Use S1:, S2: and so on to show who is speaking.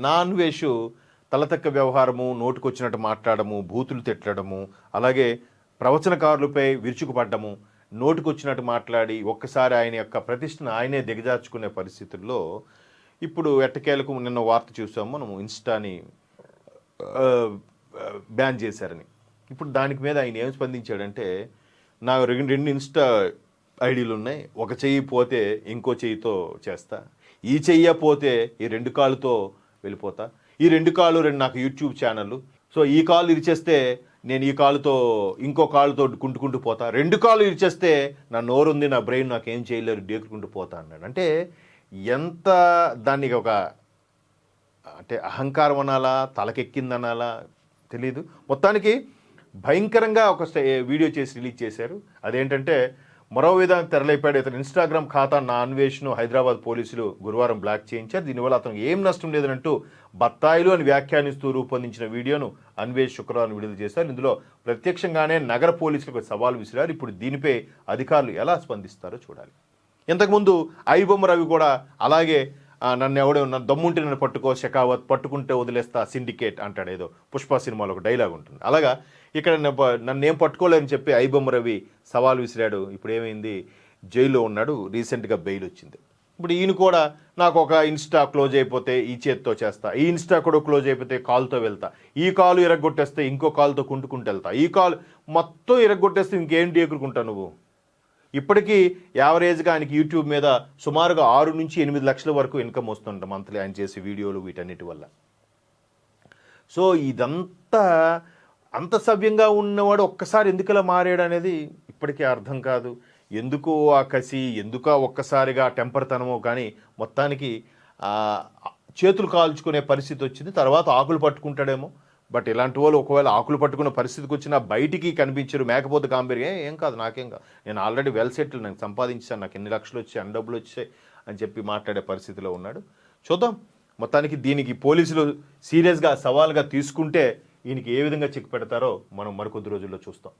S1: Non వేషు తలతక్క వ్యవహారము, నోటుకొచ్చినట్టు మాట్లాడము, బూతులు తిట్టడము, అలాగే ప్రవచనకారులపై విరుచుకుపడ్డము, నోటుకొచ్చినట్టు మాట్లాడి ఒక్కసారి ఆయన యొక్క ప్రతిష్టను ఆయనే దిగజార్చుకునే పరిస్థితుల్లో ఇప్పుడు ఎట్టకేలకు నిన్న వార్త చూసాము మనం, ఇన్స్టాని బ్యాన్ చేశారని. ఇప్పుడు దానికి మీద ఆయన ఏం స్పందించాడంటే, నా రెండు ఇన్స్టా ఐడీలు ఉన్నాయి, ఒక చెయ్యి పోతే ఇంకో చెయ్యితో చేస్తా, ఈ చెయ్య పోతే ఈ రెండు కాళ్ళతో వెళ్ళిపోతా, ఈ రెండు కాళ్ళు నాకు యూట్యూబ్ ఛానళ్ళు, సో ఈ కాళ్ళు ఇరిచేస్తే నేను ఈ కాలుతో ఇంకో కాళ్ళతో కుంటుకుంటూ పోతా, రెండు కాళ్ళు ఇరిచేస్తే నా నోరుంది, నా బ్రెయిన్ నాకేం చేయలేరు, డేకుకుంటూ పోతా అన్నాడు. అంటే ఎంత దానికి ఒక అంటే అహంకారం అనాలా, తలకెక్కిందనాలా తెలీదు. మొత్తానికి భయంకరంగా ఒక వీడియో చేసి రిలీజ్ చేశారు. అదేంటంటే, మరో విధంగా తెరలేపాడు. ఇతను ఇన్స్టాగ్రామ్ ఖాతా నా అన్వేషణ హైదరాబాద్ పోలీసులు గురువారం బ్లాక్ చేయించారు. దీనివల్ల అతను ఏం నష్టం లేదనంటూ బత్తాయిలు అని వ్యాఖ్యానిస్తూ రూపొందించిన వీడియోను అన్వేష్ శుక్రవారం విడుదల చేశారు. ఇందులో ప్రత్యక్షంగానే నగర పోలీసులకు సవాల్ విసిరారు. ఇప్పుడు దీనిపై అధికారులు ఎలా స్పందిస్తారో చూడాలి. ఇంతకుముందు ఐబొమ్మ రవి కూడా అలాగే నన్ను ఎవడో దమ్ముంటే నన్ను పట్టుకో షెకావత్, పట్టుకుంటే వదిలేస్తా సిండికేట్ అంటాడు, ఏదో పుష్ప సినిమాలో ఒక డైలాగ్ ఉంటుంది. అలాగా ఇక్కడ నన్ను ఏం పట్టుకోలేదని చెప్పి ఐబొమ్మ రవి సవాల్ విసిరాడు. ఇప్పుడు ఏమైంది, జైల్లో ఉన్నాడు, రీసెంట్గా బెయిల్ వచ్చింది. ఇప్పుడు ఈయన కూడా నాకు ఒక ఇన్స్టా క్లోజ్ అయిపోతే ఈ చేతితో చేస్తా, ఈ ఇన్స్టా కూడా క్లోజ్ అయిపోతే కాలుతో వెళ్తా, ఈ కాలు ఇరగొట్టేస్తే ఇంకో కాలుతో కుంటుకుంటూ వెళ్తా, ఈ కాలు మొత్తం ఇరగొట్టేస్తే ఇంకేంటి ఎగురుకుంటా నువ్వు. ఇప్పటికీ యావరేజ్గా ఆయనకి యూట్యూబ్ మీద సుమారుగా 6 నుంచి 8 లక్షల వరకు ఇన్కమ్ వస్తుంట మంత్లీ ఆయన చేసే వీడియోలు వీటన్నిటి వల్ల. సో ఇదంతా అంత సవ్యంగా ఉన్నవాడు ఒక్కసారి ఎందుకలా మారాడు అనేది ఇప్పటికీ అర్థం కాదు. ఎందుకు ఆ కసి, ఎందుకు ఒక్కసారిగా టెంపర్తనమో కానీ మొత్తానికి చేతులు కాల్చుకునే పరిస్థితి వచ్చింది. తర్వాత ఆకులు పట్టుకుంటాడేమో. బట్ ఇలాంటి వాళ్ళు ఒకవేళ ఆకులు పట్టుకున్న పరిస్థితికి వచ్చినా బయటికి కనిపించరు. మేకపోతే గాంభీర్యం ఏం కాదు, నాకేం కాదు, నేను ఆల్రెడీ వెల్ సెటిల్, నేను సంపాదించాను, నాకు ఎన్ని లక్షలు వచ్చాయి, అన్ని డబ్బులు వచ్చాయి అని చెప్పి మాట్లాడే పరిస్థితిలో ఉన్నాడు. చూద్దాం. మొత్తానికి దీనికి పోలీసులు సీరియస్గా సవాల్గా తీసుకుంటే ఈయనకి ఏ విధంగా చెక్ పెడతారో మనం మరికొద్ది రోజుల్లో చూస్తాం.